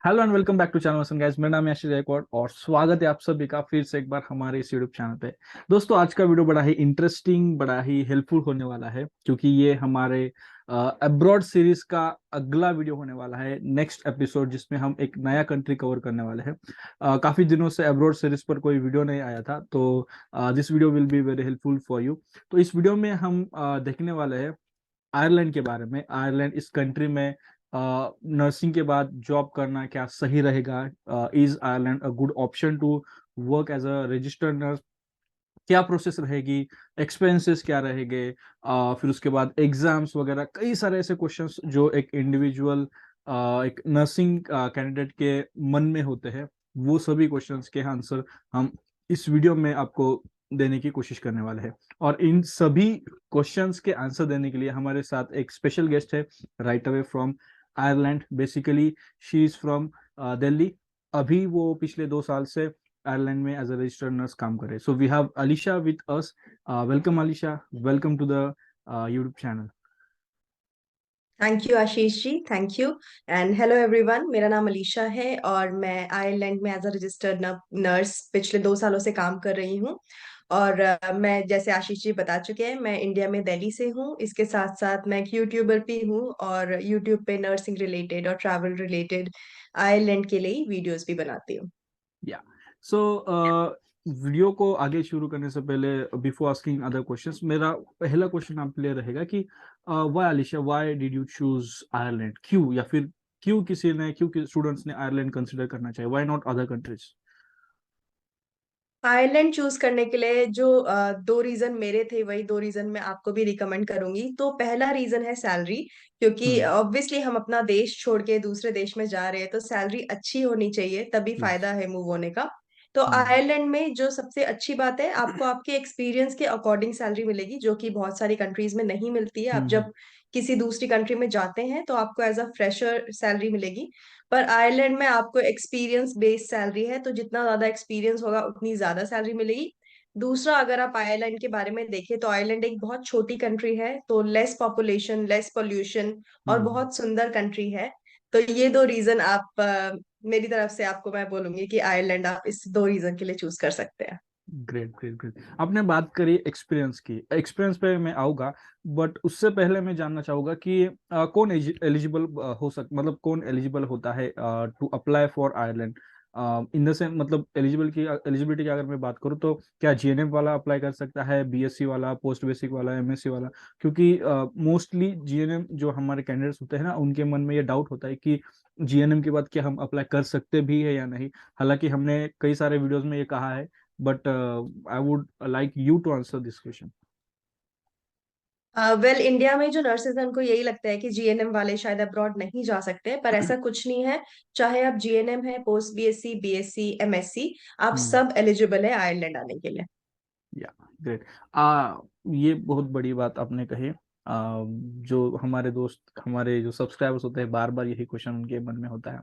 Hello and welcome back to channel वसन guys. मेरा नाम है आशीष गायकवाड़ और स्वागत है आप सभी का फिर से एक बार हमारे इस यूट्यूब चैनल पे। दोस्तों, आज का वीडियो बड़ा ही इंटरेस्टिंग, बड़ा ही हेल्पफुल होने वाला है क्योंकि ये हमारे अब्रॉड सीरीज का अगला वीडियो होने वाला है, नेक्स्ट एपिसोड, जिसमें हम एक नया कंट्री कवर करने वाले हैं। काफी दिनों से अब्रॉड सीरीज पर कोई वीडियो नहीं आया था, तो this video will be very helpful for you. तो इस वीडियो में हम देखने वाले हैं आयरलैंड के बारे में। आयरलैंड, इस कंट्री में नर्सिंग के बाद जॉब करना क्या सही रहेगा? Is Ireland a good option to work as a registered nurse? क्या प्रोसेस रहेगी, एक्सपेंसेस क्या रहेंगे, फिर उसके बाद एग्जाम्स वगैरह, कई सारे ऐसे क्वेश्चंस जो एक इंडिविजुअल एक नर्सिंग कैंडिडेट के मन में होते हैं, वो सभी क्वेश्चंस के आंसर हम इस वीडियो में आपको देने की कोशिश करने वाले हैं। और इन सभी क्वेश्चंस के आंसर देने के लिए हमारे साथ एक स्पेशल गेस्ट है, right away from Ireland. Basically she is from Delhi. अभी वो पिछले 2 साल से आयरलैंड में एज अ रजिस्टर्ड नर्स काम करे। So we have Alisha with us. Welcome Alisha, welcome to the YouTube channel. Thank you Ashish ji, thank you. And hello everyone, मेरा नाम अलीशा है और मैं आयरलैंड में एज अ रजिस्टर्ड नर्स पिछले 2 सालों से काम कर रही हूँ। और मैं, जैसे आशीष जी बता चुके हैं, मैं इंडिया में दिल्ली से हूँ। इसके साथ साथ मैं एक यूट्यूबर भी हूँ और यूट्यूब पे नर्सिंग रिलेटेड और ट्रैवल रिलेटेड आयरलैंड के लिए वीडियोस भी बनाती हूँ। या सो वीडियो को आगे शुरू करने से पहले, बिफोर आस्किंग अदर क्वेश्चंस, मेरा पहला क्वेश्चन आपके लिए रहेगा कि why Alisha, why did you choose Ireland? क्यों, या फिर क्यों स्टूडेंट्स ने आयरलैंड कंसिडर करना चाहिए? Why not other countries? Ireland choose करने के लिए जो 2 रीजन मेरे थे, वही 2 रीजन मैं आपको भी रिकमेंड करूंगी। तो पहला रीजन है सैलरी, क्योंकि हम्म। ऑब्वियसली हम अपना देश छोड़ के दूसरे देश में जा रहे हैं, तो सैलरी अच्छी होनी चाहिए, तभी यस। फायदा है मूव होने का। तो हम्म। आयरलैंड में जो सबसे अच्छी बात है, आपको आपके एक्सपीरियंस के अकॉर्डिंग सैलरी मिलेगी, जो कि बहुत सारी कंट्रीज में नहीं मिलती है। आप हम्म। जब किसी दूसरी कंट्री में जाते हैं तो आपको एज अ फ्रेशर सैलरी मिलेगी। पर आयरलैंड में आपको एक्सपीरियंस बेस्ड सैलरी है, तो जितना ज्यादा एक्सपीरियंस होगा उतनी ज्यादा सैलरी मिलेगी। दूसरा, अगर आप आयरलैंड के बारे में देखें तो आयरलैंड एक बहुत छोटी कंट्री है, तो लेस पॉपुलेशन, लेस पोल्यूशन और हम्म। बहुत सुंदर कंट्री है। तो ये 2 रीजन आप मेरी तरफ से आपको मैं बोलूंगी कि आयरलैंड आप इस 2 रीजन के लिए चूज कर सकते हैं। Great, great, great. आपने बात करी एक्सपीरियंस की, एक्सपीरियंस पे मैं आऊंगा, बट उससे पहले मैं जानना चाहूंगा कि कौन एलिजिबल मतलब कौन एलिजिबल होता है to apply for Ireland? In the sense, मतलब एलिजिबिलिटी की अगर मैं बात करूँ तो क्या जीएनएम वाला अप्लाई कर सकता है, बीएससी वाला, पोस्ट बेसिक वाला, एमएससी वाला? क्योंकि मोस्टली जीएनएम जो हमारे कैंडिडेट्स होते हैं ना, उनके मन में ये डाउट होता है कि जीएनएम के बाद क्या हम अप्लाई कर सकते भी है या नहीं। हालांकि हमने कई सारे वीडियोस में ये कहा है, but I would like you to answer this question. Well, India में जो नर्सेज हैं उनको यही लगता है कि जीएनएम वाले शायद अब्रॉड नहीं जा सकते, पर ऐसा कुछ नहीं है। चाहे आप जीएनएम है, पोस्ट बीएससी, बीएससी, एमएससी, आप हम्म। सब एलिजिबल है आयरलैंड आने के लिए। या ग्रेट। ये बहुत बड़ी बात आपने कही। जो हमारे दोस्त, हमारे जो सब्सक्राइबर्स होते हैं, बार बार यही क्वेश्चन उनके मन में होता है।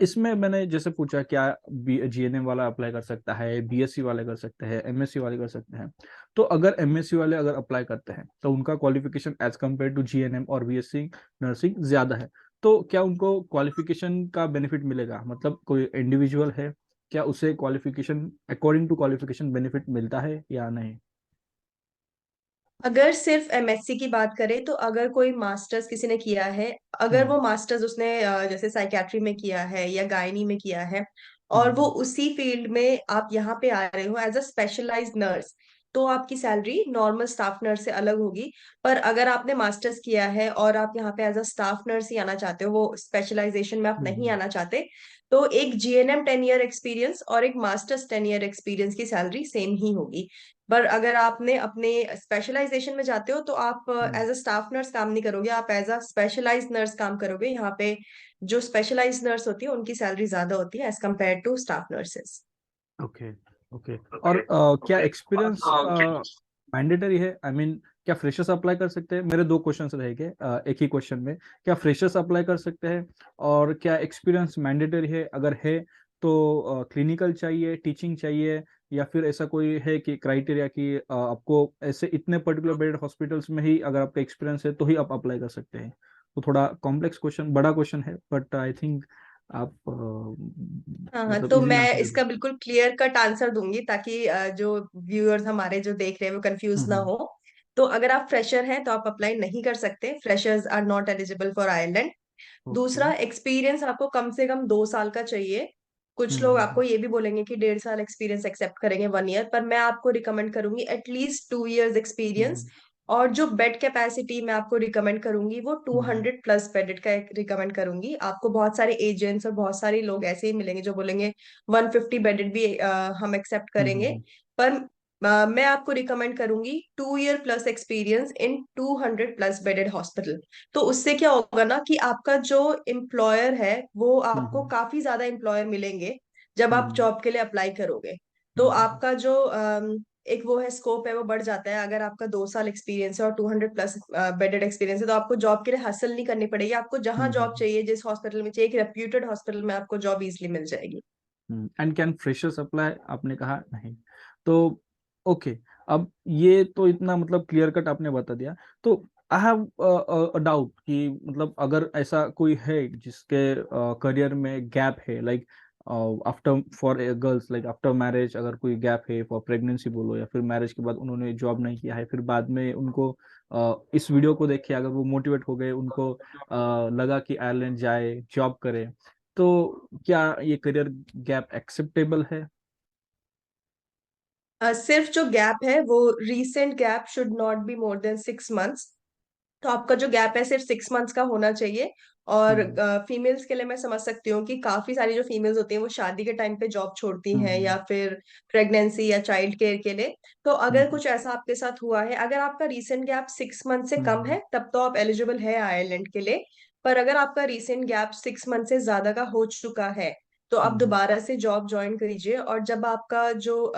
इसमें मैंने जैसे पूछा, क्या जीएनएम वाला अप्लाई कर सकता है, बीएससी वाले कर सकते हैं, एमएससी वाले कर सकते हैं? तो अगर एमएससी वाले अगर अप्लाई करते हैं तो उनका qualification as compare to GNM और बीएससी नर्सिंग ज्यादा है। तो क्या उनको क्वालिफिकेशन का बेनिफिट मिलेगा? मतलब कोई इंडिविजुअल है, क्या उसे qualification, according to qualification benefit मिलता है या नहीं? अगर सिर्फ एमएससी की बात करें, तो अगर कोई मास्टर्स किसी ने किया है, अगर हम्म। वो मास्टर्स उसने जैसे साइकेट्री में किया है या गायनी में किया है, और वो हम्म। उसी फील्ड में आप यहाँ पे आ रहे हो एज अ स्पेशलाइज्ड नर्स, तो आपकी सैलरी नॉर्मल स्टाफ नर्स से अलग होगी। पर अगर आपने मास्टर्स किया है और आप यहाँ पे एज अ स्टाफ नर्स ही आना चाहते हो, वो स्पेशलाइजेशन में आप नहीं हम्म। आना चाहते, तो एक जीएनएम 10 ईयर एक्सपीरियंस और एक मास्टर्स 10 ईयर एक्सपीरियंस की सैलरी सेम ही होगी। पर अगर आपने अपने स्पेशलाइजेशन में जाते हो, तो आप हम्म। एज अ स्टाफ नर्स काम नहीं करोगे, आप एज अ स्पेशलाइज्ड नर्स काम करोगे। यहाँ पे जो स्पेशलाइज्ड नर्स होती है उनकी सैलरी ज्यादा होती है as compare to staff nurses. Okay. Okay. और क्या एक्सपीरियंस मैंडेटरी है? आई मीन, क्या फ्रेशर्स अप्लाई कर सकते हैं? मेरे दो क्वेश्चन रहेंगे एक ही क्वेश्चन में। क्या फ्रेशर्स अप्लाई कर सकते हैं? और क्या एक्सपीरियंस मैंडेटरी है? अगर है तो क्लिनिकल चाहिए, टीचिंग चाहिए, या फिर ऐसा कोई है कि क्राइटेरिया कि आपको ऐसे इतने पर्टिकुलर बेड हॉस्पिटल्स में ही अगर आपका एक्सपीरियंस है तो ही आप अप्लाई कर सकते हैं? तो थोड़ा कॉम्प्लेक्स क्वेश्चन, बड़ा क्वेश्चन है, बट आई थिंक आप हाँ हाँ, मतलब तो इजी मैं आंसर दे दो। इसका बिल्कुल क्लियर कट आंसर दूंगी ताकि जो व्यूअर्स हमारे जो देख रहे हैं वो कंफ्यूज ना हम्म। हो। तो अगर आप फ्रेशर हैं तो आप अप्लाई नहीं कर सकते, freshers are not eligible for Ireland. Okay. दूसरा, एक्सपीरियंस आपको कम से कम 2 साल का चाहिए। कुछ लोग आपको हम्म। ये भी बोलेंगे कि 1.5 साल एक्सपीरियंस एक्सेप्ट करेंगे, 1 ईयर, पर मैं आपको रिकमेंड करूंगी एटलीस्ट 2 ईयर्स एक्सपीरियंस। हम्म। और जो बेड कैपेसिटी मैं आपको रिकमेंड करूंगी वो two hmm. Hundred plus bedded का रिकमेंड करूंगी। आपको बहुत सारे एजेंट्स और बहुत सारे लोग ऐसे ही मिलेंगे जो बोलेंगे 150 बेडेड भी हम एक्सेप्ट हम्म। करेंगे। पर मैं आपको रिकमेंड करूंगी 2 year plus experience in 200 plus bedded hospital. तो उससे क्या होगा ना कि आपका जो एम्प्लॉयर है वो आपको हम्म। काफी ज्यादा एम्प्लॉयर मिलेंगे जब आप हम्म। जॉब के लिए अप्लाई करोगे। तो हम्म। आपका जो एक वो है स्कोप है वो बढ़ जाता है। अगर आपका 2 साल एक्सपीरियंस है और 200 प्लस बेडेड एक्सपीरियंस है तो आपको जॉब के लिए हासिल नहीं करनी पड़ेगी। आपको जहां जॉब हम्म। चाहिए, जिस हॉस्पिटल में चाहिए, एक रेप्यूटेड हॉस्पिटल में आपको जॉब इजिली मिल जाएगी। एंड कैन फ्रेशर्स अप्लाई, आपने कहा नहीं, तो ओके। अब ये तो इतना मतलब क्लियर कट आपने बता दिया। तो आई हैव डाउट कि मतलब अगर ऐसा कोई है जिसके करियर में गैप है, like after for girls, like after marriage अगर कोई गैप है, फॉर प्रेगनेंसी बोलो या फिर मैरिज के बाद उन्होंने जॉब नहीं किया है, फिर बाद में उनको इस वीडियो को देख के अगर वो मोटिवेट हो गए, उनको लगा कि आयरलैंड जाए जॉब करे, तो क्या ये करियर गैप एक्सेप्टेबल है? सिर्फ जो गैप है वो recent gap should not be more than 6 months. तो आपका जो गैप है सिर्फ 6 मंथ्स का होना चाहिए। और हम्म। फीमेल्स के लिए मैं समझ सकती हूँ कि काफी सारी जो फीमेल्स होती हैं वो शादी के टाइम पे जॉब छोड़ती हैं हम्म। या फिर प्रेगनेंसी या चाइल्ड केयर के लिए। तो अगर हम्म। कुछ ऐसा आपके साथ हुआ है, अगर आपका रीसेंट गैप 6 मंथ से कम हम्म। है तब तो आप एलिजिबल है आयरलैंड के लिए। पर अगर आपका रीसेंट गैप 6 मंथ से ज्यादा का हो चुका है तो आप हम्म। दोबारा से जॉब ज्वाइन कीजिए। और जब आपका जो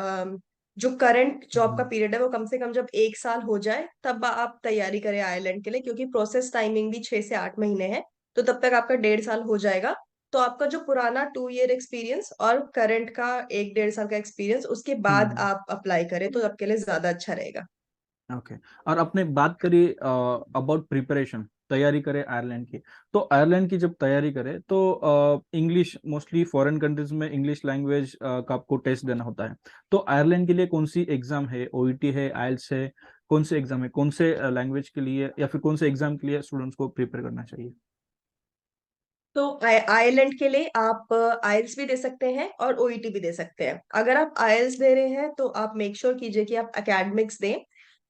करंट जॉब का हम्म। पीरियड है वो कम से कम जब 1 साल हो जाए तब आप तैयारी करें आयरलैंड के लिए, क्योंकि प्रोसेस टाइमिंग भी 6 से 8 महीने है। तो तब तक आपका 1.5 साल हो जाएगा। तो आपका जो पुराना 2 ईयर एक्सपीरियंस और करंट का 1 1.5 साल का एक्सपीरियंस उसके बाद हम्म। आप अप्लाई करें तो आपके लिए ज्यादा अच्छा रहेगा। ओके। और आपने बात करी अबाउट प्रिपरेशन, तैयारी करें आयरलैंड की। तो आयरलैंड की जब तैयारी करें तो इंग्लिश, मोस्टली फॉरेन कंट्रीज में इंग्लिश लैंग्वेज का आपको टेस्ट देना होता है। तो आयरलैंड के लिए कौन सी एग्जाम है? ओईटी है, आइल्स है? कौन से एग्जाम है, कौन से लैंग्वेज के लिए या फिर कौन से एग्जाम के लिए स्टूडेंट्स को प्रिपेयर करना चाहिए? तो आयरलैंड के लिए आप आइल्स भी दे सकते हैं और ओईटी भी दे सकते हैं। अगर आप आइल्स दे रहे हैं तो आप मेक श्योर कीजिए कि आप एकेडमिक्स दें।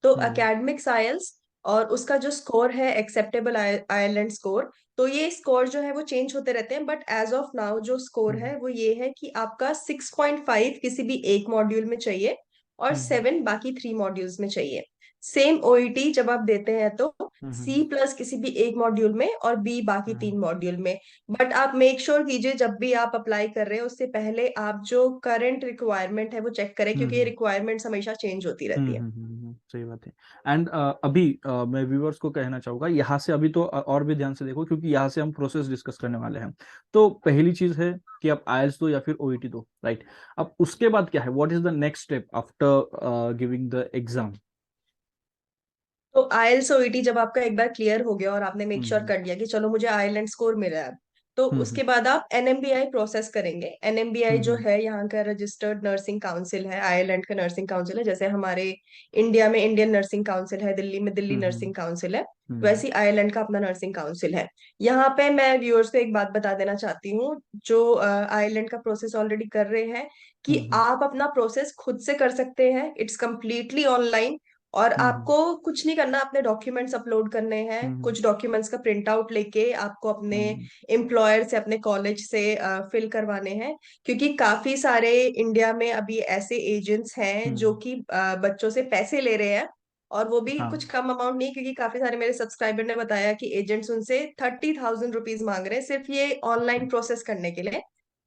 तो हम्म। एकेडमिक्स आइल्स और उसका जो स्कोर है एक्सेप्टेबल आयरलैंड स्कोर। तो ये स्कोर जो है वो चेंज होते रहते हैं, बट एज ऑफ नाउ जो स्कोर हम्म। है वो ये है कि आपका 6.5 किसी भी एक मॉड्यूल में चाहिए और हम्म। 7 बाकी 3 मॉड्यूल्स में चाहिए। सेम ओईटी जब आप देते हैं तो हम्म। C+ किसी भी एक मॉड्यूल में और बी बाकी हम्म। 3 मॉड्यूल में। बट आप मेक श्योर कीजिए जब भी आप अप्लाई कर रहे हैं उससे पहले आप जो करंट रिक्वायरमेंट है वो चेक करें, क्योंकि ये हम्म। रिक्वायरमेंट्स हमेशा चेंज होती रहती है। सही बात है। एंड अभी मैं व्यूअर्स को कहना चाहूंगा, यहाँ से अभी तो और भी ध्यान से देखो, क्योंकि यहाँ से हम प्रोसेस डिस्कस करने वाले हैं। तो पहली चीज है कि आप आइल्स दो या फिर ओईटी दो, राइट? अब उसके बाद क्या है, what is the next step after giving the exam? तो आइएलटीएस ओईटी जब आपका एक बार क्लियर हो गया और आपने मेक श्योर हम्म। कर लिया कि चलो मुझे आयरलैंड स्कोर मिला है, तो हम्म। उसके बाद आप एनएमबीआई प्रोसेस करेंगे। एनएमबीआई जो हम्म। है यहाँ का रजिस्टर्ड नर्सिंग काउंसिल है, आयरलैंड का नर्सिंग काउंसिल है। जैसे हमारे इंडिया में इंडियन नर्सिंग काउंसिल है, दिल्ली में दिल्ली हम्म। नर्सिंग काउंसिल है, हम्म। वैसे ही आयरलैंड का अपना नर्सिंग काउंसिल है। यहाँ पे मैं व्यूअर्स को एक बात बता देना चाहती हूँ जो आयरलैंड का प्रोसेस ऑलरेडी कर रहे हैं, कि हम्म। आप अपना प्रोसेस खुद से कर सकते हैं। It's completely online. और हम्म। आपको कुछ नहीं करना, अपने डॉक्यूमेंट्स अपलोड करने हैं। हम्म। कुछ डॉक्यूमेंट्स का प्रिंट आउट लेके आपको अपने हम्म। एम्प्लॉयर से, अपने कॉलेज से फिल करवाने हैं। क्योंकि काफी सारे इंडिया में अभी ऐसे एजेंट्स हैं जो हम्म। कि बच्चों से पैसे ले रहे हैं। और वो भी कुछ हाँ। कम अमाउंट नहीं, क्योंकि काफी सारे मेरे सब्सक्राइबर ने बताया कि एजेंट्स उनसे 30,000 रुपीज मांग रहे हैं सिर्फ ये ऑनलाइन प्रोसेस करने के लिए।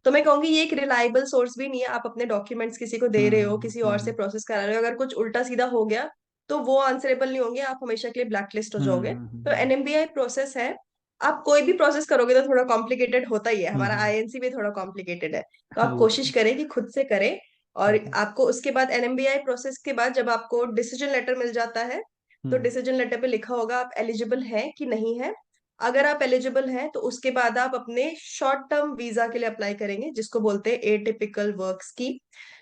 तो मैं कहूंगी ये एक रिलायबल सोर्स भी नहीं है। आप अपने डॉक्यूमेंट्स किसी को दे रहे हो, हम्म। किसी और से प्रोसेस करा रहे हो, अगर कुछ उल्टा सीधा हो गया तो वो आंसरेबल नहीं होंगे, आप हमेशा के लिए ब्लैकलिस्ट हो जाओगे। तो हम्म। एनएमबीआई प्रोसेस है। आप कोई भी प्रोसेस करोगे तो थोड़ा कॉम्प्लिकेटेड होता ही है, हमारा हम्म। आईएनसी भी थोड़ा कॉम्प्लिकेटेड है। तो हाँ, आप वो तो कोशिश करें कि खुद से करें। और है। आपको उसके बाद एनएमबीआई प्रोसेस के बाद जब आपको डिसीजन लेटर मिल जाता है तो हम्म। डिसीजन लेटर पे लिखा होगा आप एलिजिबल हैं कि नहीं है। अगर आप एलिजिबल हैं तो उसके बाद आप अपने शॉर्ट टर्म वीजा के लिए अप्लाई करेंगे, जिसको बोलते हैं एटिपिकल वर्क स्कीम।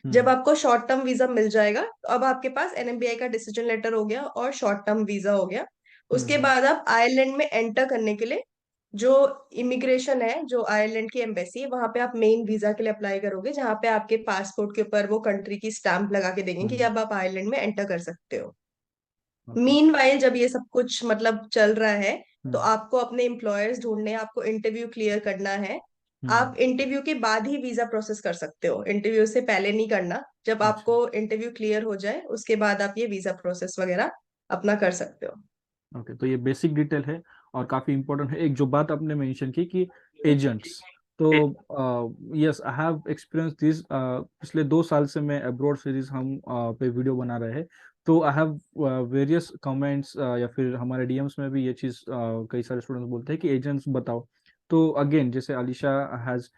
जब हम्म। आपको शॉर्ट टर्म वीजा मिल जाएगा तो अब आपके पास एनएमबीआई का डिसीजन लेटर हो गया और शॉर्ट टर्म वीजा हो गया। उसके हम्म। बाद आप आयरलैंड में एंटर करने के लिए जो इमिग्रेशन है, जो आयरलैंड की एम्बेसी है, वहां पे आप मेन वीजा के लिए अप्लाई करोगे, जहां पे आपके पासपोर्ट के ऊपर वो कंट्री की स्टैंप लगा के देंगे कि हम्म। अब आप आयरलैंड में एंटर कर सकते हो। ओके। मीनवाइल जब ये सब कुछ मतलब चल रहा है, तो हम्म। आपको अपने एम्प्लॉयर्स ढूंढने हैं, आपको इंटरव्यू क्लियर करना है। हम्म। आप इंटरव्यू के बाद ही वीजा प्रोसेस कर सकते हो, इंटरव्यू से पहले नहीं करना। जब अच्छा। आपको इंटरव्यू क्लियर हो जाए उसके बाद आप ये वीजा प्रोसेस वगैरह अपना कर सकते हो। ओके, तो ये बेसिक डिटेल है और काफी इंपॉर्टेंट है। एक जो बात आपने मेंशन की कि एजेंट्स, तो yes I have experience this. पिछले 2 साल से मैं अब्रॉड सीरीज हम पे वीडियो बना रहे हैं, तो आई हैव वेरियस कमेंट्स या फिर हमारे डीएम्स में भी ये चीज कई सारे स्टूडेंट्स बोलते हैं कि एजेंट्स बताओ। तो अगेन जैसे अलीशा हैज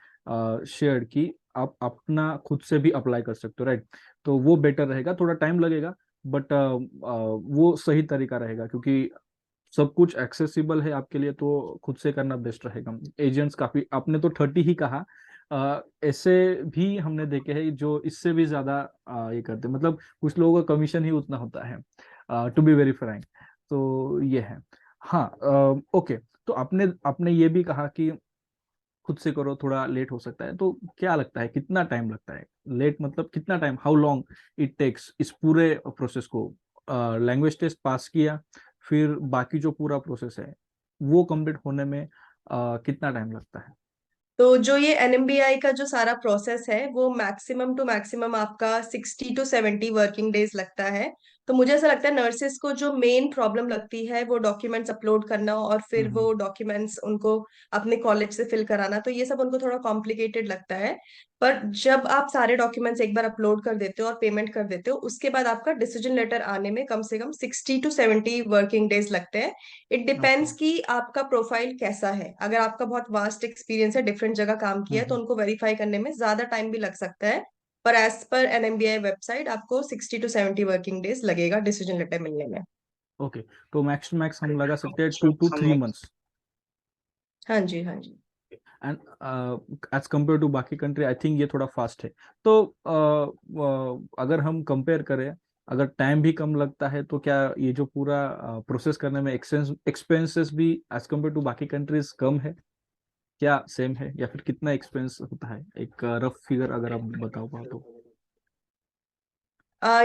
शेयर कि आप अपना खुद से भी अप्लाई कर सकते हो, राइट? तो वो बेटर रहेगा, थोड़ा टाइम लगेगा बट वो सही तरीका रहेगा, क्योंकि सब कुछ एक्सेसिबल है आपके लिए, तो खुद से करना बेस्ट रहेगा। एजेंट्स काफी, आपने तो 30 ही कहा, ऐसे भी हमने देखे हैं जो इससे भी ज्यादा ये करते हैं, मतलब कुछ लोगों का कमीशन ही उतना होता है, टू बी वेरी फ्रैंक। तो ये है। हाँ, ओके। तो आपने आपने ये भी कहा कि खुद से करो, थोड़ा लेट हो सकता है, तो क्या लगता है कितना टाइम लगता है? लेट मतलब कितना time, how long it takes इस पूरे प्रोसेस को? लैंग्वेज टेस्ट पास किया, फिर बाकी जो पूरा प्रोसेस है वो कंप्लीट होने में कितना टाइम लगता है? तो जो ये एनएमबीआई का जो सारा प्रोसेस है वो मैक्सिमम टू मैक्सिमम आपका 60 to 70 वर्किंग डेज लगता है। तो मुझे ऐसा लगता है नर्सेस को जो मेन प्रॉब्लम लगती है वो डॉक्यूमेंट्स अपलोड करना और फिर हम्म। वो डॉक्यूमेंट्स उनको अपने कॉलेज से फिल कराना, तो ये सब उनको थोड़ा कॉम्प्लिकेटेड लगता है। पर जब आप सारे डॉक्यूमेंट्स एक बार अपलोड कर देते हो और पेमेंट कर देते हो, उसके बाद आपका डिसीजन लेटर आने में कम से कम 60 to 70 वर्किंग डेज लगते हैं। It okay. डिपेंड्स कि आपका प्रोफाइल कैसा है। अगर आपका बहुत वास्ट एक्सपीरियंस है, डिफरेंट जगह काम किया है, तो हम्म। उनको वेरीफाई करने में ज्यादा टाइम भी लग सकता है। पर एज पर एनएमबीआई वेबसाइट आपको 60 to 70 वर्किंग डेज लगेगा डिसीजन लेटर मिलने में। ओके, तो मैक्स टू मैक्स हम लगा सकते हैं 2 to 3 months। हाँ जी, हाँ जी। एंड एज कम्पेयर टू बाकी कंट्री, आई थिंक ये थोड़ा फास्ट है। तो अगर हम कंपेयर करें, अगर टाइम भी कम लगता है, तो क्या ये जो पूरा प्रोसेस करने में एक्सपेंसेस भी एज कम्पेयर टू बाकी कंट्रीज कम है? क्या सेम है, या फिर कितना एक्सपेंस होता है? एक रफ फिगर अगर आप बताओ पाओ तो।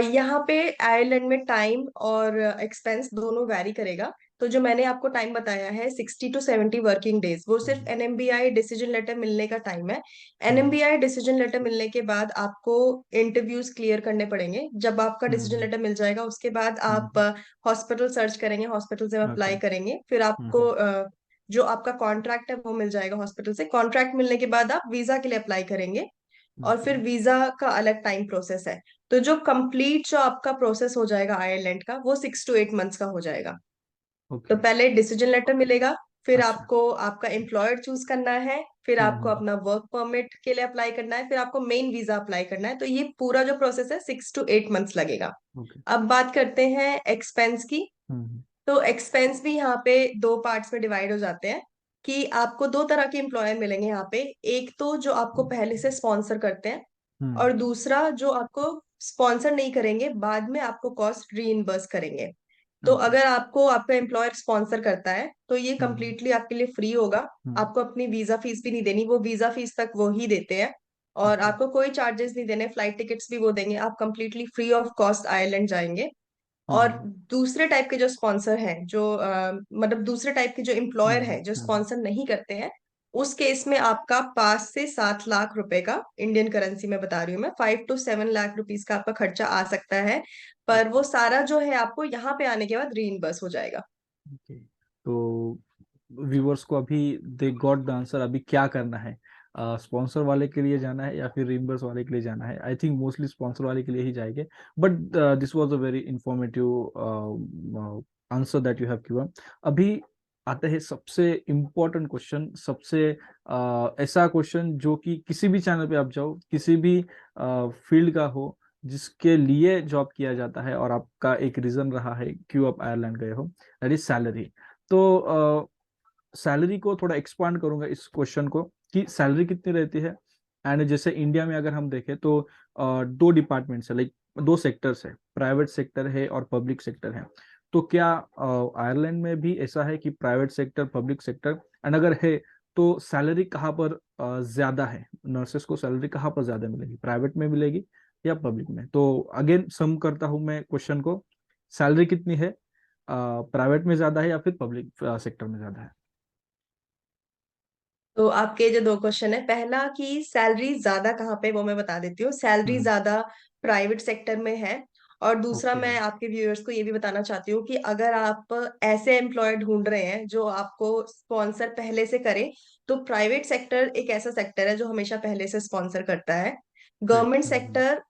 यहाँ पे आयरलैंड में टाइम और एक्सपेंस दोनों वैरी करेगा। तो जो मैंने आपको टाइम बताया है 60 to 70 वर्किंग डेज, वो सिर्फ हम्म। एनएमबीआई डिसीजन लेटर मिलने का टाइम है। हम्म। एनएमबीआई डिसीजन लेटर मिलने के बाद आपको इंटरव्यूज क्लियर करने पड़ेंगे। जब आपका डिसीजन हम्म। लेटर मिल जाएगा उसके बाद आप हम्म। हॉस्पिटल सर्च करेंगे, हॉस्पिटल से ओके। अप्लाई करेंगे, फिर आपको हम्म। जो आपका कॉन्ट्रैक्ट है वो मिल जाएगा हॉस्पिटल से। कॉन्ट्रैक्ट मिलने के बाद आप वीजा के लिए अप्लाई करेंगे और ओके। फिर वीजा का अलग टाइम प्रोसेस है। तो जो कंप्लीट जो आपका प्रोसेस हो जाएगा आयरलैंड का, वो 6 to 8 मंथ्स का हो जाएगा। तो ओके। पहले डिसीजन लेटर मिलेगा, फिर अच्छा। आपको आपका एम्प्लॉयर चूज करना है, फिर आपको हम्म। अपना वर्क परमिट के लिए अप्लाई करना है, फिर आपको मेन वीजा अप्लाई करना है। तो ये पूरा जो प्रोसेस है 6 to 8 मंथ्स लगेगा। ओके। अब बात करते हैं एक्सपेंस की। हम्म। तो एक्सपेंस भी यहाँ पे दो पार्ट्स में डिवाइड हो जाते हैं कि आपको दो तरह के एम्प्लॉयर मिलेंगे यहाँ पे। एक तो जो आपको पहले से स्पॉन्सर करते हैं, हम्म। और दूसरा जो आपको स्पॉन्सर नहीं करेंगे, बाद में आपको कॉस्ट रीइंबर्स करेंगे। तो ओके। अगर आपको आपका एम्प्लॉयर स्पॉन्सर करता है तो ये हम्म। कंप्लीटली आपके लिए फ्री होगा। हम्म। आपको अपनी वीजा फीस भी नहीं देनी, वो वीजा फीस तक वो ही देते हैं। और ओके। आपको कोई चार्जेस नहीं देने, फ्लाइट टिकट्स भी वो देंगे, आप completely free of cost Ireland जाएंगे। और हम्म। दूसरे टाइप के जो स्पॉन्सर हैं, जो मतलब दूसरे टाइप के जो एम्प्लॉयर हम्म। हैं जो हम्म। स्पॉन्सर नहीं करते हैं, उस केस में आपका 5 से 7 लाख रुपए का, इंडियन करेंसी में बता रही हूँ मैं, 5 to 7 लाख रुपीज का आपका खर्चा आ सकता है। पर वो सारा जो है आपको यहाँ पे आने के बाद रीइंबर्स हो जाएगा। ओके, तो व्यूवर्स को अभी दे गॉट द आंसर, अभी क्या करना है? स्पॉन्सर वाले के लिए जाना है या फिर रिम्बर्स वाले के लिए जाना है? आई थिंक मोस्टली स्पॉन्सर वाले के लिए ही जाएंगे, but this was a very informative answer that you have given. अभी आते हैं सबसे इम्पोर्टेंट क्वेश्चन, सबसे ऐसा क्वेश्चन जो कि किसी भी चैनल पे आप जाओ, किसी भी फील्ड का हो, जिसके लिए जॉब किया जाता है और आपका एक रीजन रहा है क्यों आप आयरलैंड गए हो, दैट इज सैलरी। तो सैलरी को थोड़ा एक्सपांड करूंगा इस क्वेश्चन को, कि सैलरी कितनी रहती है। एंड जैसे इंडिया में अगर हम देखें तो दो डिपार्टमेंट्स है, लाइक दो सेक्टर्स है, प्राइवेट सेक्टर है और पब्लिक सेक्टर है। तो क्या आयरलैंड में भी ऐसा है कि private sector, public sector, and अगर है तो सैलरी कहाँ पर ज्यादा है, नर्सेस को सैलरी कहाँ पर ज्यादा मिलेगी, प्राइवेट में मिलेगी या पब्लिक में? तो अगेन सम करता हूँ मैं क्वेश्चन को, सैलरी कितनी है, प्राइवेट में ज्यादा है या फिर पब्लिक सेक्टर में ज्यादा है? तो आपके जो दो क्वेश्चन है, पहला कि सैलरी ज्यादा कहाँ पे, वो मैं बता देती हूँ। सैलरी हम्म। ज्यादा प्राइवेट सेक्टर में है। और दूसरा, ओके। मैं आपके व्यूअर्स को ये भी बताना चाहती हूँ कि अगर आप ऐसे एम्प्लॉय ढूंढ रहे हैं जो आपको स्पॉन्सर पहले से करे, तो प्राइवेट सेक्टर एक ऐसा सेक्टर है जो हमेशा पहले से स्पॉन्सर करता है। ग्रेट। गवर्नमेंट सेक्टर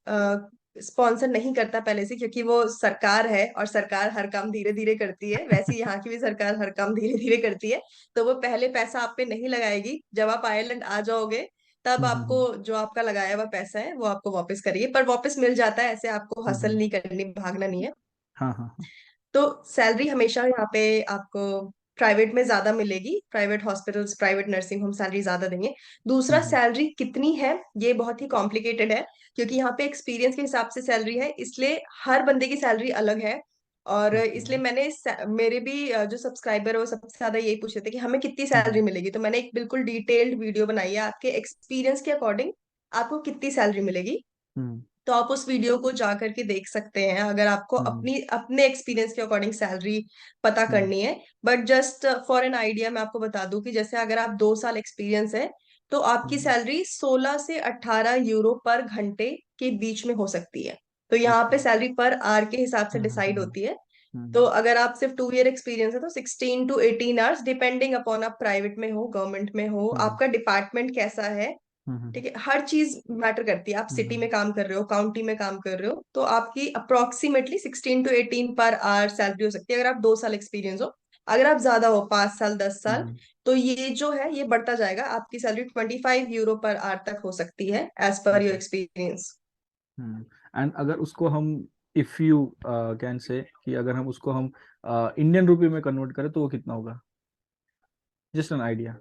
स्पॉन्सर नहीं करता पहले से, क्योंकि वो सरकार है और सरकार हर काम धीरे धीरे करती है। वैसे ही यहाँ की भी सरकार हर काम धीरे धीरे करती है। तो वो पहले पैसा आप पे नहीं लगाएगी, जब आप आयरलैंड आ जाओगे तब आपको जो आपका लगाया हुआ पैसा है वो आपको वापस करिए, पर वापस मिल जाता है, ऐसे आपको हसल हम्म। नहीं करनी, भागना नहीं है। हाँ हाँ हाँ। तो सैलरी हमेशा यहाँ पे आपको प्राइवेट में ज्यादा मिलेगी। Private hospitals, private nursing home salary ज्यादा देंगे। दूसरा, हम्म। सैलरी कितनी है ये बहुत ही कॉम्प्लिकेटेड है, क्योंकि यहाँ पे एक्सपीरियंस के हिसाब से सैलरी है, इसलिए हर बंदे की सैलरी अलग है। और ओके। इसलिए मैंने मेरे भी जो सब्सक्राइबर है वो सबसे ज्यादा यही पूछ रहे थे कि हमें कितनी हम्म। सैलरी मिलेगी। तो मैंने एक बिल्कुल डिटेल्ड वीडियो बनाई है, आपके एक्सपीरियंस के अकॉर्डिंग आपको कितनी सैलरी मिलेगी। हम्म। तो आप उस वीडियो को जा करके देख सकते हैं, अगर आपको हम्म। अपनी अपने एक्सपीरियंस के अकॉर्डिंग सैलरी पता हम्म। करनी है। But just for an idea मैं आपको बता दूं कि जैसे अगर आप 2 साल एक्सपीरियंस है, तो आपकी हम्म। सैलरी 16 से 18 यूरो पर घंटे के बीच में हो सकती है। तो यहाँ ओके। पे सैलरी पर आवर के हिसाब से हम्म। डिसाइड हम्म। होती है। तो हम्म। अगर आप सिर्फ 2 ईयर एक्सपीरियंस है तो 16 to 18 आवर्स, डिपेंडिंग अपॉन आप प्राइवेट में हो, गवर्नमेंट में हो, हम्म। आपका डिपार्टमेंट कैसा है। हम्म। ठीक है, हर चीज मैटर करती है। आप सिटी हम्म। में काम कर रहे हो, काउंटी में काम कर रहे हो, तो आपकी approximately 16 to 18 per hour salary हो सकती है, अगर आप 2 साल एक्सपीरियंस हो। अगर आप ज्यादा हो, 5 साल, 10 साल, हम्म। तो ये जो है ये बढ़ता जाएगा। आपकी सैलरी 25 यूरो पर आवर तक हो सकती है, as per your okay. Experience. Hmm. And अगर उसको हम, इफ यू कैन से, कि अगर हम उसको हम इंडियन रुपए में कन्वर्ट करें तो वो कितना होगा? Just an idea.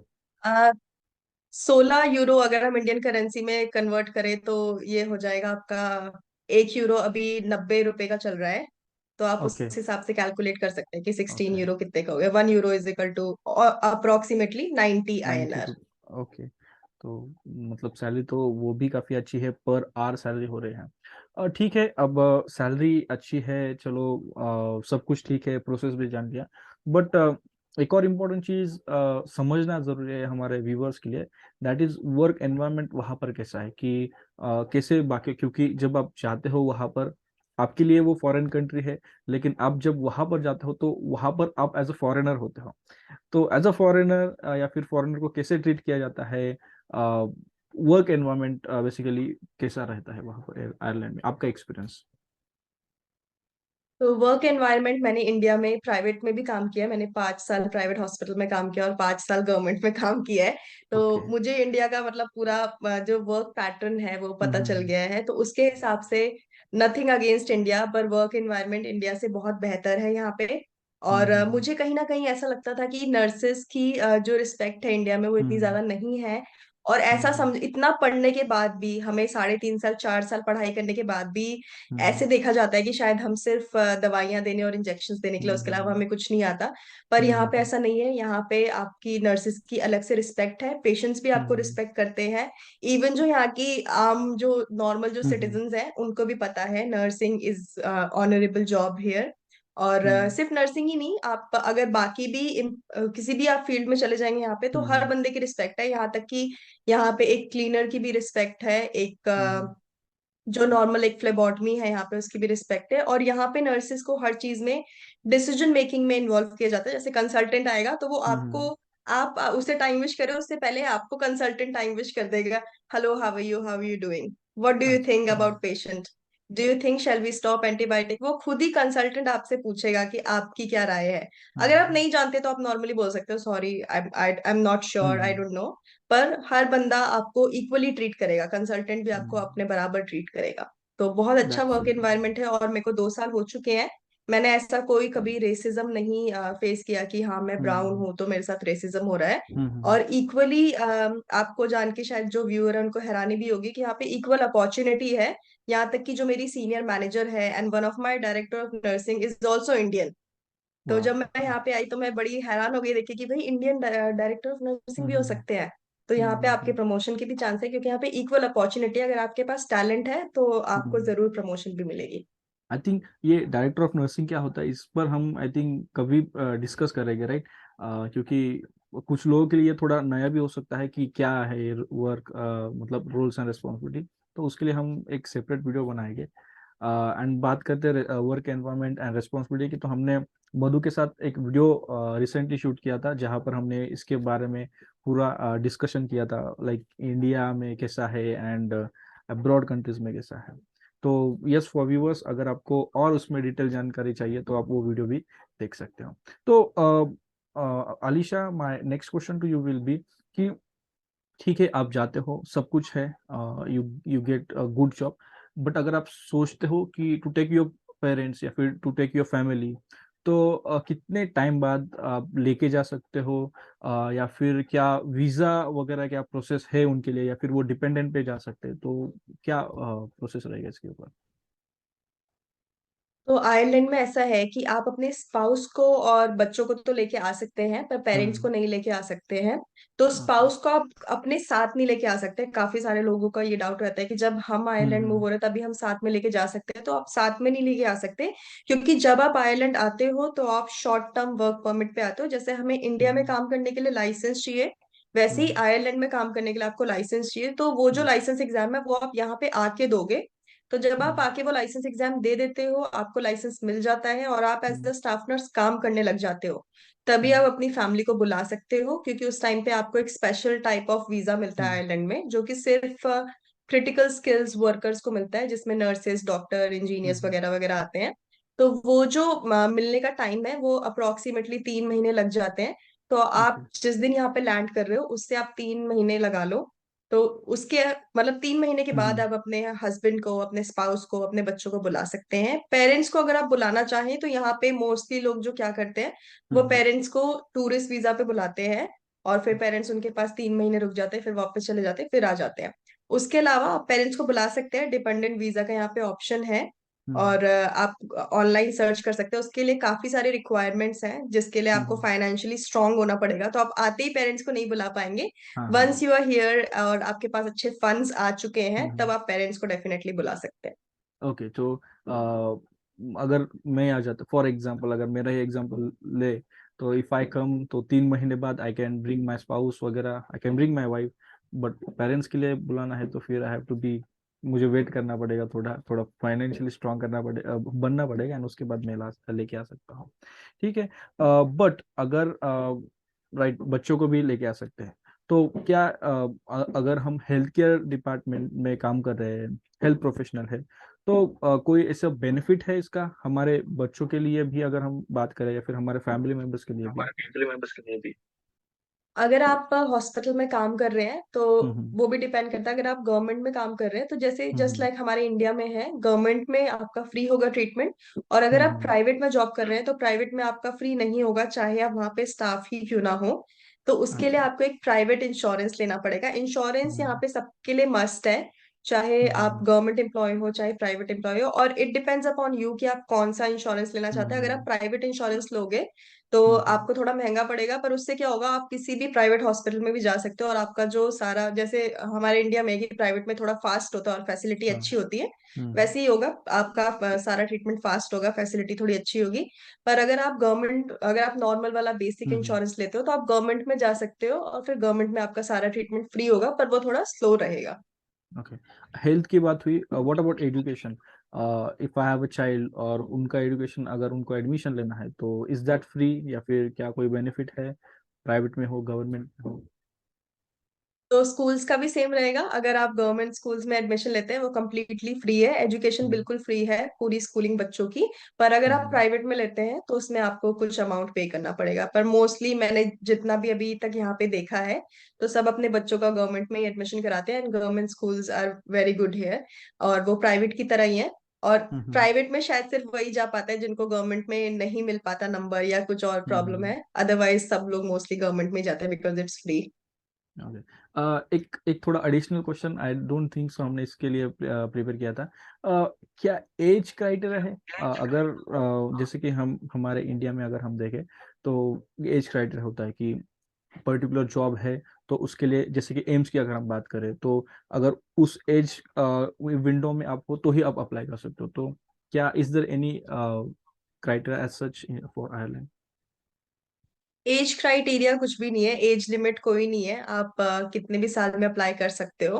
16 यूरो अगर हम इंडियन करेंसी में कन्वर्ट करें तो ये हो जाएगा आपका, 1 यूरो अभी 90 रुपए का चल रहा है। तो आप उस ओके। हिसाब से कैलकुलेट कर सकते हैं कि 16 यूरो ओके। कितने का हो गया। 1 euro is equal to approximately 90 ninety INR। Two. Okay. तो मतलब सैलरी तो वो भी काफी अच्छी है, पर आर सैलरी हो रही है। ठीक है, अब सैलरी अच्छी है, चलो सब कुछ ठीक है, प्रोसेस भी जान लिया। बट एक और इम्पोर्टेंट चीज समझना जरूरी है हमारे व्यूवर्स के लिए, दैट इज वर्क एनवायरनमेंट वहाँ पर कैसा है, कि कैसे बाकी, क्योंकि जब आप जाते हो वहाँ पर, आपके लिए वो फॉरेन कंट्री है, लेकिन आप जब वहाँ पर जाते हो तो वहाँ पर आप एज अ फॉरेनर होते हो। तो एज अ फॉरेनर या फिर फॉरेनर को कैसे ट्रीट किया जाता है, वर्क एनवायरनमेंट बेसिकली कैसा रहता है वहाँ पर आयरलैंड में, आपका एक्सपीरियंस? तो वर्क एनवायरनमेंट, मैंने इंडिया में प्राइवेट में भी काम किया है। मैंने 5 साल प्राइवेट हॉस्पिटल में काम किया और 5 साल गवर्नमेंट में काम किया है। ओके। तो मुझे इंडिया का मतलब पूरा जो वर्क पैटर्न है वो पता चल हम्म। गया है। तो उसके हिसाब से नथिंग अगेंस्ट इंडिया, पर वर्क एनवायरनमेंट इंडिया से बहुत बेहतर है यहाँ पे। और हम्म। मुझे कहीं ना कहीं ऐसा लगता था कि नर्सेस की जो रिस्पेक्ट है इंडिया में वो इतनी हम्म। ज्यादा नहीं है। और ऐसा हम्म। समझ, इतना पढ़ने के बाद भी, हमें 3.5 साल 4 साल पढ़ाई करने के बाद भी हम्म। ऐसे देखा जाता है कि शायद हम सिर्फ दवाइयां देने और इंजेक्शन देने के लिए, उसके अलावा हम्म। हमें कुछ नहीं आता। पर यहाँ पे हम्म। ऐसा नहीं है। यहाँ पे आपकी नर्सेस की अलग से रिस्पेक्ट है, पेशेंट्स भी आपको हम्म। रिस्पेक्ट करते हैं। इवन जो यहाँ की आम जो नॉर्मल जो हम्म। सिटीजन्स हैं उनको भी पता है nursing is honourable job here. और हम्म। सिर्फ नर्सिंग ही नहीं, आप अगर बाकी भी किसी भी आप फील्ड में चले जाएंगे यहाँ पे, तो हर हम्म। बंदे की रिस्पेक्ट है। यहाँ तक कि यहाँ पे एक क्लीनर की भी रिस्पेक्ट है, एक हम्म। जो नॉर्मल एक फ्लेबॉटमी है यहाँ पे उसकी भी रिस्पेक्ट है। और यहाँ पे नर्सेस को हर चीज में डिसीजन मेकिंग में इन्वॉल्व किया जाता है। जैसे कंसल्टेंट आएगा तो वो आपको, हम्म। आप उसे टाइम विश करें उससे पहले आपको कंसल्टेंट टाइम विश कर देगा। Hello, how are you doing, what do you think अच्छा। About patient, do you think shall we stop antibiotic. वो खुद ही कंसल्टेंट आपसे पूछेगा कि आपकी क्या राय है। अगर आप हम्म। नहीं जानते तो आप नॉर्मली बोल सकते हो, sorry I am not sure, I hmm. Don't know. पर हर बंदा आपको इक्वली ट्रीट करेगा, कंसल्टेंट भी आपको हम्म। अपने बराबर ट्रीट करेगा। तो बहुत अच्छा दैट्स वर्क एनवायरनमेंट है और मेरे को 2 साल हो चुके हैं। मैंने ऐसा कोई कभी रेसिज्म नहीं फेस किया कि हाँ मैं ब्राउन हम्म हूँ तो मेरे साथ रेसिज्म हो रहा है। हम्म और इक्वली आपको जान के शायद जो व्यूअर है उनको हैरानी भी होगी कि यहाँ पे इक्वल अपॉर्चुनिटी है। यहाँ तक कि जो मेरी सीनियर मैनेजर है and one of my director of nursing is also Indian. तो वाह। जब मैं यहाँ पे आई तो मैं बड़ी हैरान हो गई देख के कि भाई इंडियन डायरेक्टर ऑफ नर्सिंग भी हो हम्म सकते हैं। तो यहाँ पे आपके हम्म प्रमोशन की भी चांस है, क्योंकि यहाँ पे इक्वल अपॉर्चुनिटी है। अगर आपके पास टैलेंट है तो आपको हम्म। जरूर प्रमोशन भी मिलेगी। आई थिंक ये डायरेक्टर ऑफ नर्सिंग क्या होता है, इस पर हम आई थिंक कभी डिस्कस करेंगे, राइट? क्योंकि कुछ लोगों के लिए थोड़ा नया भी हो सकता है कि क्या है ये वर्क, मतलब रोल्स एंड रिस्पॉन्सिबिलिटी। तो उसके लिए हम एक सेपरेट वीडियो बनाएंगे। एंड बात करते हैं वर्क एनवायरनमेंट एंड रिस्पॉन्सिबिलिटी की, तो हमने मधु के साथ एक वीडियो रिसेंटली शूट किया था जहाँ पर हमने इसके बारे में पूरा डिस्कशन किया था, लाइक इंडिया में कैसा है एंड अब्रॉड कंट्रीज में कैसा है। तो यस, फॉर व्यूअर्स, अगर आपको और उसमें डिटेल जानकारी चाहिए तो आप वो वीडियो भी देख सकते हो। तो Alisha, my next question to you will be कि ठीक है, आप जाते हो, सब कुछ है, you you get a good job, but अगर आप सोचते हो कि टू टेक योर पेरेंट्स या फिर टू टेक योर फैमिली, तो कितने टाइम बाद आप लेके जा सकते हो? या फिर क्या वीजा वगैरह क्या प्रोसेस है उनके लिए, या फिर वो डिपेंडेंट पे जा सकते हैं? तो क्या प्रोसेस रहेगा इसके ऊपर? तो आयरलैंड में ऐसा है कि आप अपने स्पाउस को और बच्चों को तो लेके आ सकते हैं, पर पेरेंट्स को हम्म। नहीं लेके आ सकते हैं। तो ओके। स्पाउस को आप अपने साथ नहीं लेके आ सकते। काफी सारे लोगों का ये डाउट रहता है कि जब हम आयरलैंड मूव हम्म। हो रहे हैं तभी हम साथ में लेके जा सकते हैं। तो आप साथ में नहीं लेके आ सकते, क्योंकि जब आप आयरलैंड आते हो तो आप शॉर्ट टर्म वर्क परमिट पे आते हो। जैसे हमें इंडिया में हम्म काम करने के लिए लाइसेंस चाहिए, वैसे ही हम्म। आयरलैंड में काम करने के लिए आपको लाइसेंस चाहिए। तो वो जो यस। लाइसेंस एग्जाम है वो आप यहाँ पे आके दोगे। तो जब आप हम्म आके वो लाइसेंस एग्जाम दे देते हो, आपको लाइसेंस मिल जाता है और आप as hmm the staff nurse काम करने लग जाते हो। तभी हम्म आप अपनी फैमिली को बुला सकते हो, क्योंकि उस टाइम पे आपको एक स्पेशल टाइप ऑफ वीजा मिलता है हम्म आयरलैंड में, जो कि सिर्फ क्रिटिकल स्किल्स वर्कर्स को मिलता है, जिसमें नर्सेस, डॉक्टर, इंजीनियर्स हम्म। वगैरह वगैरह आते हैं। तो वो जो मिलने का टाइम है वो अप्रोक्सीमेटली 3 महीने लग जाते हैं। तो ओके। आप जिस दिन यहाँ पे लैंड कर रहे हो उससे आप 3 महीने लगा लो। तो उसके मतलब 3 महीने के बाद हम्म आप अपने हस्बैंड को, अपने स्पाउस को, अपने बच्चों को बुला सकते हैं। पेरेंट्स को अगर आप बुलाना चाहें तो यहाँ पे मोस्टली लोग जो क्या करते हैं, वो हम्म। पेरेंट्स को टूरिस्ट वीजा पे बुलाते हैं। और फिर पेरेंट्स उनके पास 3 महीने रुक जाते हैं, फिर वापस चले जाते हैं, फिर आ जाते हैं। उसके अलावा आप पेरेंट्स को बुला सकते हैं, डिपेंडेंट वीजा का यहाँ पे ऑप्शन है। हम्म और आप ऑनलाइन सर्च कर सकते हैं। उसके लिए काफी सारे रिक्वायरमेंट्स हैं, जिसके लिए आपको हम्म। फाइनेंशियली स्ट्रांग होना पड़ेगा। तो आप आते ही पेरेंट्स को नहीं बुला पाएंगे। हाँ हाँ। वंस यू आर हियर और आपके पास अच्छे फंड्स आ चुके हैं, तब हम्म। आप पेरेंट्स को डेफिनेटली बुला सकते हैं। ओके, तो अगर मैं आ जाता, फॉर एग्जांपल अगर मेरा ही एग्जांपल ले, तो इफ आई कम, तो 3 महीने बाद I can bring my spouse वगैरह, I can bring my wife, but parents के लिए बुलाना है तो फिर आई हैव टू बी, मुझे वेट करना पड़ेगा, थोड़ा थोड़ा फाइनेंशियली स्ट्रांग करना पड़ेगा, बनना पड़ेगा, एंड उसके बाद मैं ला लेके आ सकता हूँ। ठीक है। बट अगर राइट, बच्चों को भी लेके आ सकते हैं, तो क्या अगर हम हेल्थ केयर डिपार्टमेंट में काम कर रहे हैं, हेल्थ प्रोफेशनल है, तो कोई ऐसा बेनिफिट है इसका हमारे बच्चों के लिए भी, अगर हम बात करें, या फिर हमारे फैमिली मेंबर्स के लिए भी? हमारे फैमिली मेंबर्स के लिए भी। अगर आप हॉस्पिटल में काम कर रहे हैं तो हम्म वो भी डिपेंड करता है। अगर आप गवर्नमेंट में काम कर रहे हैं तो जैसे जस्ट हम्म लाइक हमारे इंडिया में है, गवर्नमेंट में आपका फ्री होगा ट्रीटमेंट। और अगर आप हम्म। प्राइवेट में जॉब कर रहे हैं तो प्राइवेट में आपका फ्री नहीं होगा, चाहे आप वहां पे स्टाफ ही क्यों ना हो। तो उसके लिए अच्छा। आपको एक प्राइवेट इंश्योरेंस लेना पड़ेगा। इंश्योरेंस यहाँ हम्म पे सबके लिए मस्ट है, चाहे आप हम्म गवर्नमेंट एम्प्लॉय हो चाहे प्राइवेट एम्प्लॉय हो। और इट डिपेंड्स अपॉन यू कि आप कौन सा इंश्योरेंस लेना चाहते हैं। अगर आप हम्म प्राइवेट इंश्योरेंस लोगे तो हम्म। आपको थोड़ा महंगा पड़ेगा, पर उससे क्या होगा, आप किसी भी प्राइवेट हॉस्पिटल में भी जा सकते हो। और आपका जो सारा, जैसे हमारे इंडिया में कि प्राइवेट में थोड़ा फास्ट होता है और फैसिलिटी हाँ। अच्छी होती है, हम्म वैसे ही होगा आपका। सारा ट्रीटमेंट फास्ट होगा, फैसिलिटी थोड़ी अच्छी होगी। पर अगर आप नॉर्मल वाला बेसिक हम्म। इंश्योरेंस लेते हो तो आप गवर्नमेंट में जा सकते हो, और फिर गवर्नमेंट में आपका सारा ट्रीटमेंट फ्री होगा, पर वो थोड़ा स्लो रहेगा। ओके, हेल्थ की बात हुई, what about education? If I have a child और उनका एजुकेशन, अगर उनको एडमिशन लेना है, तो इज दैट फ्री, या फिर क्या कोई बेनिफिट है, प्राइवेट में हो, गवर्नमेंट में हो? तो स्कूल्स का भी सेम रहेगा। अगर आप गवर्नमेंट स्कूल्स में एडमिशन लेते हैं वो कम्प्लीटली फ्री है, एजुकेशन हम्म बिल्कुल फ्री है, पूरी स्कूलिंग बच्चों की। पर अगर आप हम्म प्राइवेट में लेते हैं तो उसमें आपको कुछ अमाउंट पे करना पड़ेगा। पर मोस्टली मैंने जितना भी अभी तक यहाँ पे देखा है, तो सब अपने बच्चों का गवर्नमेंट में ही एडमिशन कराते हैं। And government schools are very good here, और वो प्राइवेट की तरह ही है। और हम्म प्राइवेट में शायद सिर्फ वही जा पाता है जिनको गवर्नमेंट में नहीं मिल पाता नंबर या कुछ और प्रॉब्लम हम्म। है, अदरवाइज सब लोग मोस्टली गवर्नमेंट में ही जाते हैं बिकॉज इट्स फ्री। ओके। एक एक थोड़ा additional question, I don't think so हमने इसके लिए प्रिपेयर किया था। क्या एज क्राइटेरिया है? अगर जैसे कि हम हमारे इंडिया में अगर हम देखें तो एज क्राइटेरिया होता है कि पर्टिकुलर जॉब है तो उसके लिए, जैसे कि एम्स की अगर हम बात करें तो अगर उस एज विंडो में आप हो तो ही आप अप्लाई कर सकते हो। तो क्या is there any criteria as such for Ireland? Age criteria कुछ भी नहीं है, एज लिमिट कोई नहीं है, आप कितने भी साल में अप्लाई कर सकते हो।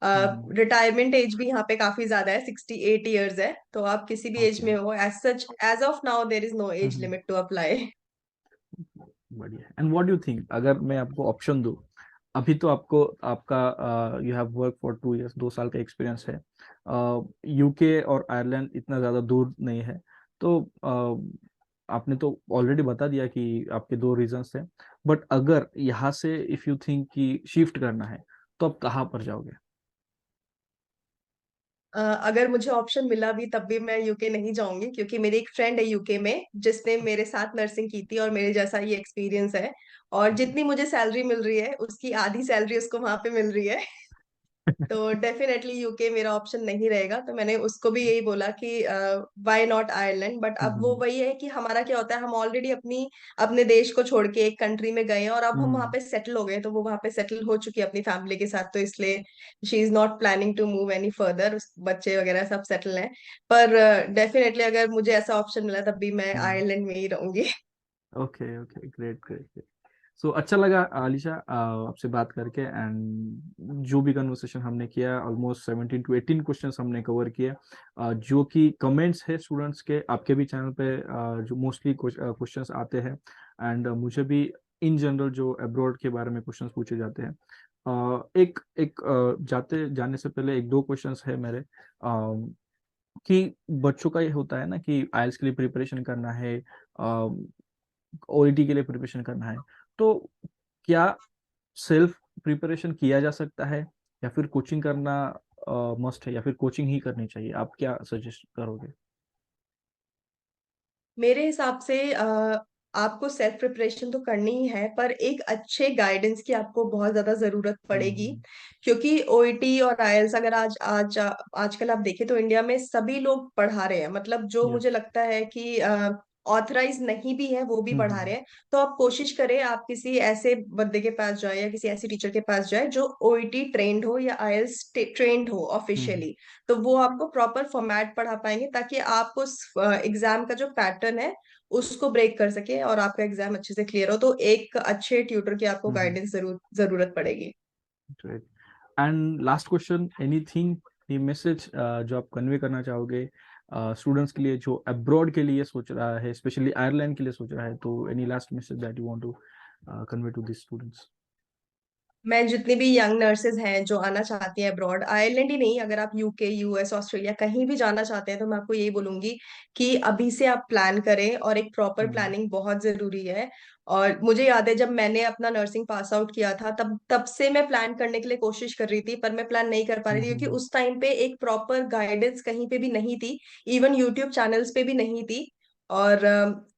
हम्म। रिटायरमेंट एज भी यहाँ पे काफी ज्यादा है, 68 ईयर्स है, तो आप किसी भी एज ओके। में हो, as such as of now there is no age hmm. Limit to apply. बढ़िया। एंड व्हाट डू थिंक, अगर मैं आपको ऑप्शन दूं, अभी तो आपको आपका you have work for 2 years, 2 साल का एक्सपीरियंस है, यूके और आयरलैंड इतना ज़्यादा दूर नहीं है, तो आपने तो ऑलरेडी बता दिया कि आपके दो रीजंस हैं, बट अगर यहाँ से इफ़ यू थिंक कि शिफ्ट करना है तो आप कहाँ पर जाओगे? अगर मुझे ऑप्शन मिला भी तब भी मैं यूके नहीं जाऊंगी, क्योंकि मेरी एक फ्रेंड है यूके में जिसने मेरे साथ नर्सिंग की थी और मेरे जैसा ही एक्सपीरियंस है, और जितनी मुझे सैलरी मिल रही है उसकी आधी सैलरी उसको वहां पे मिल रही है। तो डेफिनेटली यूके मेरा ऑप्शन नहीं रहेगा, तो मैंने उसको भी यही बोला कि व्हाई नॉट आयरलैंड। बट अब वो हम्म वही है कि हमारा क्या होता है, हम ऑलरेडी अपने देश को छोड़ के एक कंट्री में गए हैं और अब हम वहाँ हम्म पे सेटल हो गए, तो वो वहाँ पे सेटल हो चुकी है अपनी फैमिली के साथ, तो इसलिए she is not planning to move any further, बच्चे वगैरह सब सेटल हैं। पर डेफिनेटली अगर मुझे ऐसा ऑप्शन मिला तब भी मैं हम्म। आयरलैंड में ही रहूंगी। Okay okay, great great. So अच्छा लगा आलिशा आपसे बात करके, एंड जो भी कन्वर्सेशन हमने किया, ऑलमोस्ट 17 to 18 क्वेश्चंस हमने कवर किए, जो कि कमेंट्स है स्टूडेंट्स के आपके भी चैनल पे, जो मोस्टली क्वेश्चंस आते हैं, एंड मुझे भी इन जनरल जो अब्रॉड के बारे में क्वेश्चंस पूछे जाते हैं। एक एक जाते जाने से पहले एक दो क्वेश्चंस है मेरे, कि बच्चों का ये होता है ना कि आइल्स के लिए प्रिपरेशन करना है, ओईटी के लिए प्रिपरेशन करना है, तो क्या सेल्फ प्रिपरेशन किया जा सकता है या फिर कोचिंग करना मस्ट है, या फिर कोचिंग ही करनी चाहिए? आप क्या सजेस्ट करोगे? मेरे हिसाब से आपको सेल्फ प्रिपरेशन तो करनी ही है, पर एक अच्छे गाइडेंस की आपको बहुत ज्यादा जरूरत पड़ेगी। हम्म क्योंकि ओईटी और आईएलटीएस अगर आज आज आजकल आप देखें तो इंडिया में सभी लोग पढ़ा रहे हैं, मतलब जो यस। मुझे लगता है कि ऑथराइज नहीं भी है वो भी पढ़ा रहे हम्म हैं। तो आप कोशिश करें आप किसी ऐसे बंदे के पास जाए या किसी ऐसी टीचर के पास जाए जो ओईटी ट्रेंड हो या आईएलटीएस ट्रेंड हो हम्म ऑफिशियली। तो वो आपको प्रॉपर फॉर्मेट पढ़ा पाएंगे ताकि आप उस एग्जाम का जो पैटर्न है उसको ब्रेक कर सके और आपका एग्जाम अच्छे से क्लियर हो। तो एक अच्छे ट्यूटर की आपको हम्म। गाइडेंस जरूरत पड़ेगी। Great. And last question, anything, ये मैसेज जो आप कन्वे करना चाहोगे स्टूडेंट्स के लिए जो अब्रॉड के लिए सोच रहा है, स्पेशली आयरलैंड के लिए सोच रहा है, तो any last message that you want to convey to this students? मैं जितनी भी यंग नर्सेज हैं जो आना चाहती हैं अब्रॉड, आयरलैंड ही नहीं, अगर आप यूके यूएस ऑस्ट्रेलिया कहीं भी जाना चाहते हैं, तो मैं आपको यही बोलूंगी कि अभी से आप प्लान करें, और एक प्रॉपर हम्म प्लानिंग बहुत जरूरी है। और मुझे याद है जब मैंने अपना नर्सिंग पास आउट किया था, तब तब से मैं प्लान करने के लिए कोशिश कर रही थी, पर मैं प्लान नहीं कर पा रही थी क्योंकि हम्म उस टाइम पे एक प्रॉपर गाइडेंस कहीं पे भी नहीं थी, इवन यूट्यूब चैनल्स पे भी नहीं थी। और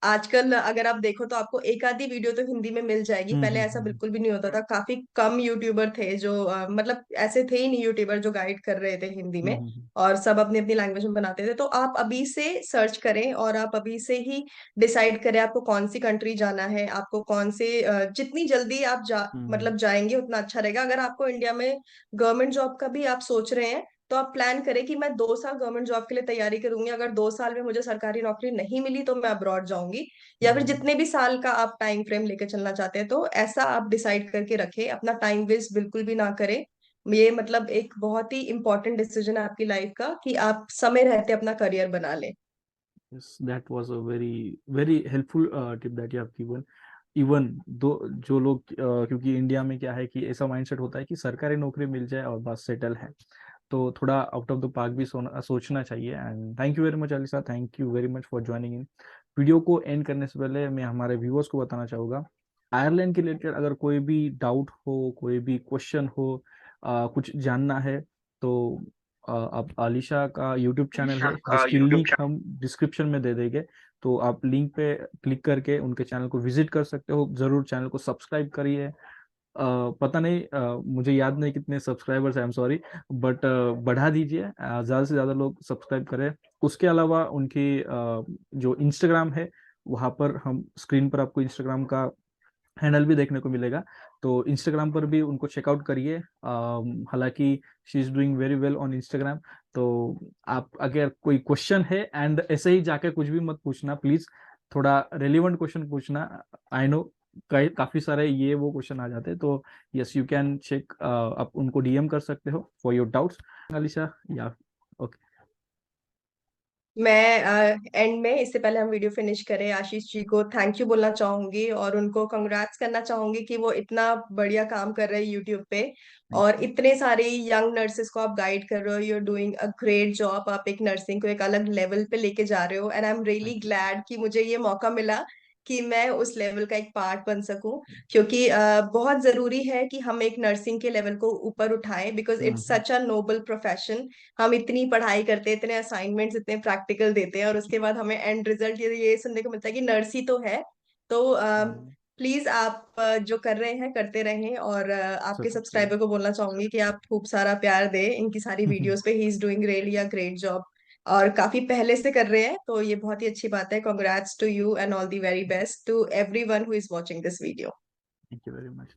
आजकल अगर आप देखो तो आपको एक आधी वीडियो तो हिंदी में मिल जाएगी, पहले ऐसा हम्म बिल्कुल भी नहीं होता था, काफी कम यूट्यूबर थे जो मतलब ऐसे थे ही नहीं यूट्यूबर जो गाइड कर रहे थे हिंदी में, हम्म और सब अपनी अपनी लैंग्वेज में बनाते थे। तो आप अभी से सर्च करें और आप अभी से ही डिसाइड करें आपको कौन सी कंट्री जाना है, आपको कौन से जितनी जल्दी आप हम्म मतलब जाएंगे उतना अच्छा रहेगा। अगर आपको इंडिया में गवर्नमेंट जॉब का भी आप सोच रहे हैं, तो आप प्लान करें कि मैं 2 साल गवर्नमेंट जॉब के लिए तैयारी करूंगी, अगर 2 साल में मुझे सरकारी नौकरी नहीं मिली तो मैं अब्रॉड जाऊंगी। या फिर हम्म। जितने भी साल का आप टाइम फ्रेम लेके चलना चाहते हैं, तो ऐसा आप डिसाइड करके रखें, अपना टाइम वेस्ट बिल्कुल भी ना करें। ये मतलब एक बहुत ही इंपॉर्टेंट डिसीजन है आपकी लाइफ का कि आप समय रहते अपना करियर बना लें। Yes, that was a very helpful tip that you have given. Even though जो लोग क्योंकि इंडिया में क्या है कि ऐसा माइंडसेट होता है कि सरकारी नौकरी मिल जाए और बस सेटल है, तो थोड़ा आउट ऑफ द पार्क भी सोचना चाहिए। And thank you very much Alisa, thank you very much for joining in. Video को एंड करने से पहले मैं हमारे व्यूअर्स को बताना चाहूँगा, आयरलैंड के रिलेटेड अगर कोई भी डाउट हो, कोई भी क्वेश्चन हो, कुछ जानना है, तो अब आलिशा का यूट्यूब चैनल है जिसकी लिंक हम डिस्क्रिप्शन में दे देंगे, तो आप लिंक पे क्लिक करके उनके चैनल को विजिट कर सकते हो। जरूर चैनल को सब्सक्राइब करिए। पता नहीं, मुझे याद नहीं कितने subscribers, I am sorry, but बढ़ा दीजिए, ज़्यादा से ज़्यादा लोग सब्सक्राइब करें। उसके अलावा उनकी जो इंस्टाग्राम है, वहाँ पर हम स्क्रीन पर आपको इंस्टाग्राम का हैंडल भी देखने को मिलेगा, तो इंस्टाग्राम पर भी उनको चेकआउट करिए। हालांकि she is doing very well on Instagram. तो आप अगर कोई क्वेश्चन है, एंड ऐसे ही जाके कुछ भी मत पूछना प्लीज़, थोड़ा रेलिवेंट क्वेश्चन पूछना। आई नो काफी सारे ये वो क्वेश्चन आ जाते हैं, तो यस यू कैन चेक, आप उनको डीएम कर सकते हो फॉर योर डाउट्स। अलीशा, या ओके। मैं एंड में, इससे पहले हम वीडियो फिनिश करें, आशीष जी को थैंक यू बोलना चाहूंगी और उनको कंग्रेट्स करना चाहूंगी कि वो इतना बढ़िया काम कर रहे हैं यूट्यूब पे थैंक और यू। इतने सारे यंग नर्सेस को आप गाइड कर रहे हो। You are doing a great job. आप एक नर्सिंग को एक अलग लेवल पे लेके जा रहे हो and I am really thank you. Glad कि मुझे ये मौका मिला कि मैं उस लेवल का एक पार्ट बन सकूं, क्योंकि बहुत जरूरी है कि हम एक नर्सिंग के लेवल को ऊपर उठाएं, because it's hmm. Such a noble profession. हम इतनी पढ़ाई करते हैं, इतने असाइनमेंट्स, इतने प्रैक्टिकल देते हैं और उसके बाद हमें एंड रिजल्ट ये सुनने को मिलता है कि नर्स ही तो है। तो प्लीज आप जो कर रहे हैं करते रहें और आपके सब्सक्राइब। सब्सक्राइबर को बोलना चाहूंगी कि आप खूब सारा प्यार दें इनकी सारी वीडियोस पे। He is doing really a great job और काफी पहले से कर रहे हैं, तो ये बहुत ही अच्छी बात है। Congrats to you and all the very best to everyone who is watching this video. Thank you very much.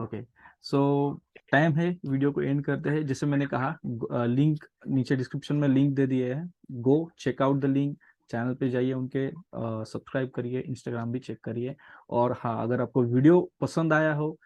Okay, so time है वीडियो को एंड करते हैं। जैसे मैंने कहा, लिंक नीचे डिस्क्रिप्शन में लिंक दे दिए हैं, go check out the link. Channel पे जाइए उनके, सब्सक्राइब करिए, इंस्टाग्राम भी चेक करिए। और हाँ, अगर आपको वीडियो पसंद आया हो,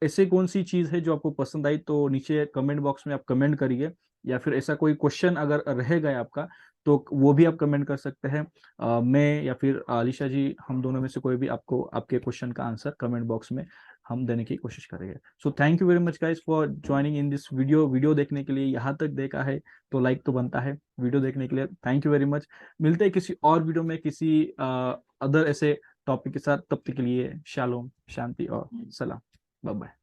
ऐसे कौन सी चीज़ है जो आपको पसंद आई, तो नीचे कमेंट बॉक्स में आप कमेंट करिए। या फिर ऐसा कोई क्वेश्चन अगर रह गया आपका, तो वो भी आप कमेंट कर सकते हैं। मैं या फिर आलिशा जी, हम दोनों में से कोई भी आपको आपके क्वेश्चन का आंसर कमेंट बॉक्स में हम देने की कोशिश करेंगे। So thank you very much guys for joining in this video. Video देखने के लिए, यहाँ तक देखा है तो लाइक तो बनता है। वीडियो देखने के लिए थैंक यू वेरी मच। मिलते हैं किसी और वीडियो में, किसी अदर ऐसे टॉपिक के साथ। तब तक के लिए शालोम, शांति और सलाम। Bye bye.